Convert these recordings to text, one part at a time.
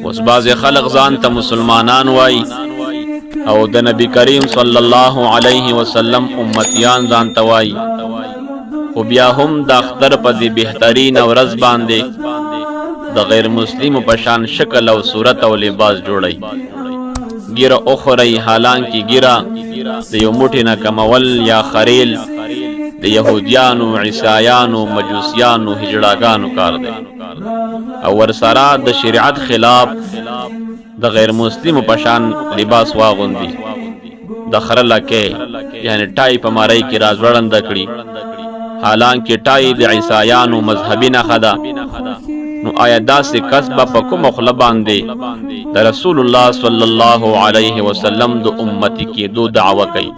اوس بعض خلق ځان ته مسلمانان وای او د نبی کریم صلی الله علیه وسلم امتیان ځان ته وای، خو بیا هم د اختر په دې بهترین ورځ باندې د غیر مسلمو په شان شکل او صورت او لباس جوړی، ګیره اخرى حالانکه ګیره د یو موټی نه کمول یا خریل د یهودیانو، عیسایانو، مجوسیانو، هجړاګانو کار دی او ورسره د شریعت خلاف د غیر مسلمو په شان لباس واغوندي، د خره لکه یعنی ټای په مارای کې راز وړاند کړي، حالانکه ټای د عیسایانو مذهبي نه خدا. نو آیا داسې کسب په کوم خله باندې د رسول الله صلی الله علیه وسلم د امتی کېدو دعوه کوي؟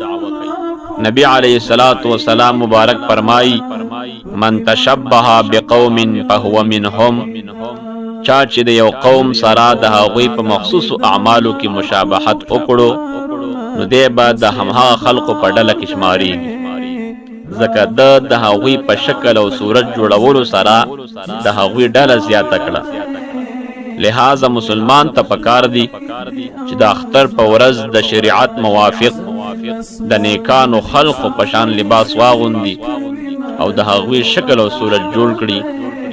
نبی علیہ الصلوۃ والسلام مبارک فرمائی، من تشبه بقوم فهو منهم، چا چې د یو قوم سره د هغوی په مخصوص اعمالو کې مشابهت وکړو نو دی به د هماغه خلقو په ډله کې شمارېږي، ځکه د هغوی په شکل او صورت جوړولو سره د هغوی ډله زیاته کړه. لہذا مسلمان ته پکار دی چې د اختر په ورځ د شریعت موافق د نیکانو خلقو پشان لباس واغوندي او د هغوی شکل او صورت جوړ کړي،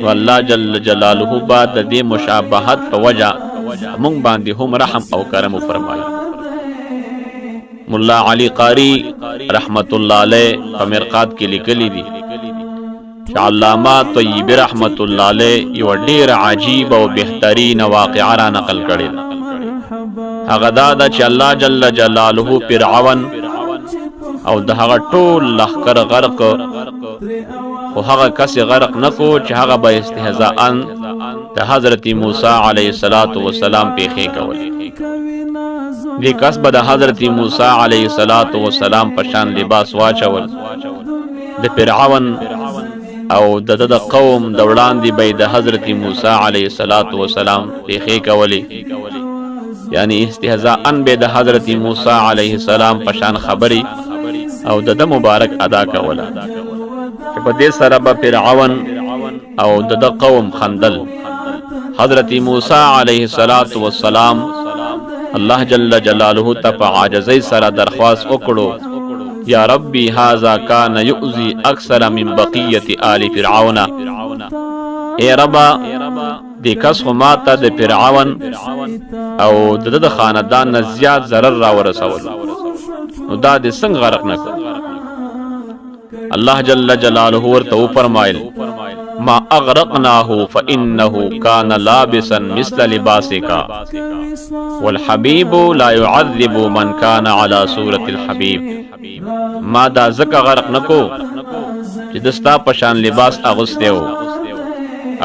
نو الله جل جلاله با د دې مشابهت په وجه مونږ باندې هم رحم او کرم فرمایي. مولا علی قاری رحمت الله علیه په مرقات کې لیکلی دي چې علامه طیبی رحمت الله علیه یو ډیر عجیب او بهترین واقعه را نقل کړي ده. هغه دا ده چې الله جل جلاله فرعون او د هغه ټول لښکر غرق، خو هغه کس غرق نکو چې هغه به استهزاءً د حضرت موسی علیه السلام پیښې کول. دې کس به د حضرت موسی علیه السلام په شان لباس واچول، د فرعون او د قوم د وړاندې به د حضرت موسی علیه السلام پیښې کولې، یعنی استهزاءً به د حضرت موسی علیه السلام په شان خبري او د مبارک ادا کوله، چې په دې سره به فرعون او د قوم خندل. حضرت موسی علیه السلام الله جل جلاله ته په عاجزۍ سره درخواست وکړو، یا ربی هذا کان یؤذی اکثر من بقیة آل فرعون، اے ربا دې کس خو ماته د فرعون او د خاندان نه زیات ضرر را ورسول، نو دا دې څنګه غرق نه کړ؟ الله جل جلاله ورته وفرمایل، ما اغرقناه فانه كان لابسا مثل لباسك والحبيب لا يعذب من كان على صورة الحبيب. ما دا زکه غرق نکو چې دستا پشان لباس اغوسته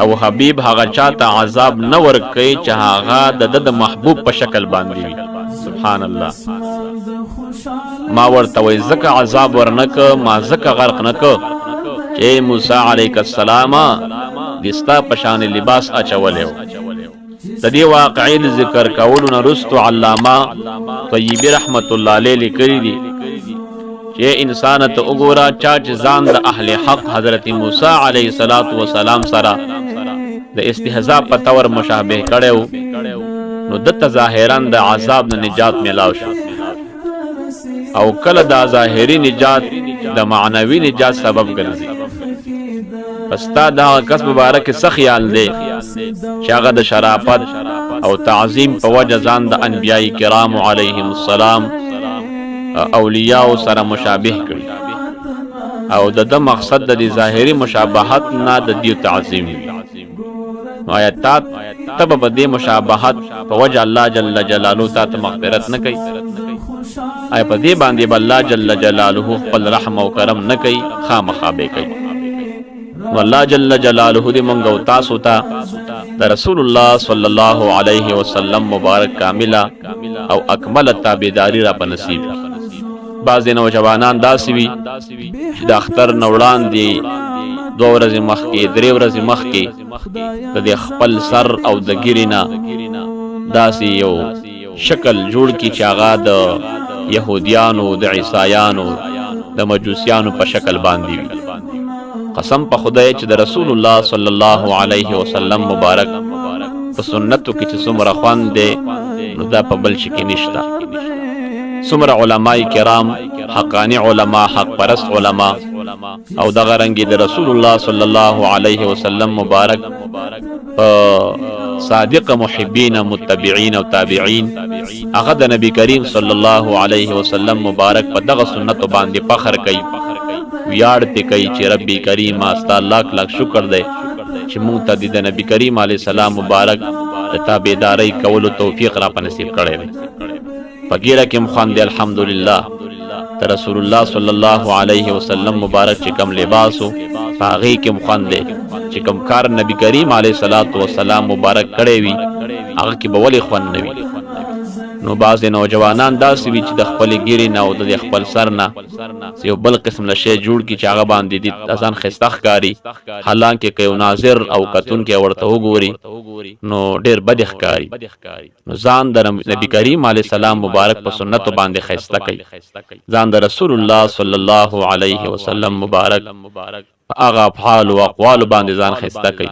او حبیب هغه چاته عذاب نه ورکوي چې هغه د محبوب په شکل باندې وي. سبحان الله. ما ورته وای زکه عذاب ورنک، ما زکه غرق نک چې موسی علیه السلام دستا پشان لباس اچولیو. د دې واقعي ذکر کولو نه رستو علامه طیبی رحمت الله علیه لیکلی دي چې انسان ته وګوره چا چې ځان د اهل حق حضرت موسی علیه السلام سره د استهزاء په تور مشابه کړو نو دته ظاهرا د عذاب نه نجات میلاو شو، او کله دا ظاهری نجات د معنوي نجات سبب ګرځي. پستا دا کس مبارک څه خیال دی چې هغه د شرافت او تعظیم په وجه ځان د انبیای کرام علیهم السلام اولیاء سره مشابه کړي او د مقصد د ظاهری مشابهت نه د دې تعظیم وي. آیات تب په دې مشابهت په وجه الله جل جلاله ته مغفرت نه کوي، آیا په دې باندې الله جل جلاله خپل رحم او کرم نه کوي؟ خامخا به کوي. والله جل جلاله دې مونږ او تاسو ته د رسول الله صلی الله علیه وسلم مبارک کامله او اکمل تابعداري را په نصیب. بعض نوجوانان داسې وي چې د اختر نه وړاندې 2 ورځې مخکې 3 ورځې مخکې د دې خپل سر او د ګیرې نه داسې یو شکل جوړ کړي چې هغه د یهودیانو، د عیسایانو، د مجوسیانو په شکل باندې وي. قسم په خدای چې د رسول الله صلی الله علیه وسلم مبارک په سنتو کې چې څومره خوند دی نو دا په بل شي کې نشته. څومره علما کرام حقانی علما حق پرست علما او دغه رنګ د رسول الله صلی الله علیه وسلم مبارک صادق محبین متبعین او تابعین هغه د نبی کریم صلی الله علیه وسلم مبارک په دغه سنت باندې فخر کوي، ویاړ ته کوي چې ربي کریم استا لاک لاک شکر دی چې مونږ ته د نبی کریم علیه السلام مبارک د تابعداري کولو توفیق را پنصیب کړی دی. پګیره کې مخاندې الحمدلله ته رسول الله صلی الله علیه وسلم مبارک چې کم لباسو هغه کې مخاندې چې کم کار نبی کریم علیه الصلاۃ والسلام مبارک کړی وي هغه کې به ولې خوند نه وي. نو بعض نوجوانان داسې وي چې د خپل ګیرې نه او د خپل سر نه یو بل قسم له شی جوړ کی چې هغه باندې د ځان ښایسته ښکاري، حالانکه که یو ناظر او کتونکی ورته وګوري نو ډېر بد ښکاري. نو ځان د نبی کریم علیه السلام مبارک په سنتو باندې ښایسته کوي، ځان د رسول الله صلی الله علیه وسلم مبارک هغه افعال او اقوال باندې ځان ښایسته کوي.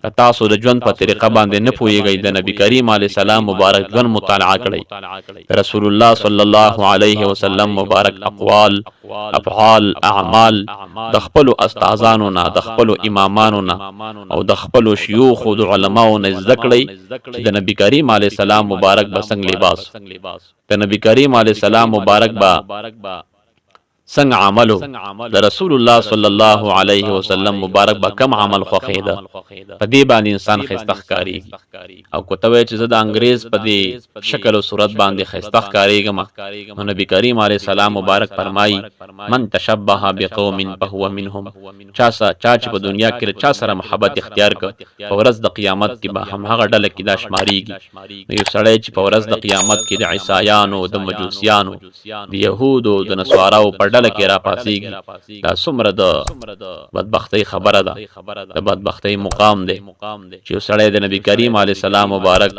که تاسو د ژوند په طریقه باندې نه پوهیږئ د نبی کریم علیه السلام مبارک ژوند مطالعه کړئ، رسول الله صلی الله علیه وسلم مبارک اقوال افعال اعمال د خپل استادانو نه د خپل امامانو نه او د خپل شيوخ او د علماو نه زده کړئ چې د نبی کریم علیه السلام مبارک به څنګه لباس، د نبی کریم علیه السلام مبارک به څنګه عملو، د رسول الله صلی الله علیه وسلم مبارک به کم عمل خوښیده، په دې باندې انسان ښایسته ښکاریږي. او کو ته وایې چې زه د انګریز په دې شکل او صورت باندې ښایسته ښکاریږم، نو نبی کریم علیه السلام مبارک فرمایي من تشبه بقوم فهو منهم، چا چې په دنیا کې چا سره محبت اختیار کړ په ورځ د قیامت کې به هم هغه ډله کې دا شمارېږي. یو سړی چې په ورځ د قیامت کې د عیسایانو د مجوسیانو د یهودو د نصاراو په کې را پاسیږي، دا څومره د بدبختۍ خبره ده، د بدبختۍ مقام دی چې یو سړی د نبی کریم علیه السلام مبارک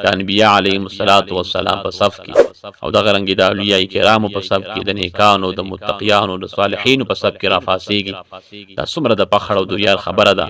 د انبیاء علیهم السلام په صف کې او دغه رنګې د اولیاء کرامو په صف کې د نیکانو د متقیانو د صالحینو په صف کې را پاسیږي، دا څومره د فخر او د ویاړ خبره ده.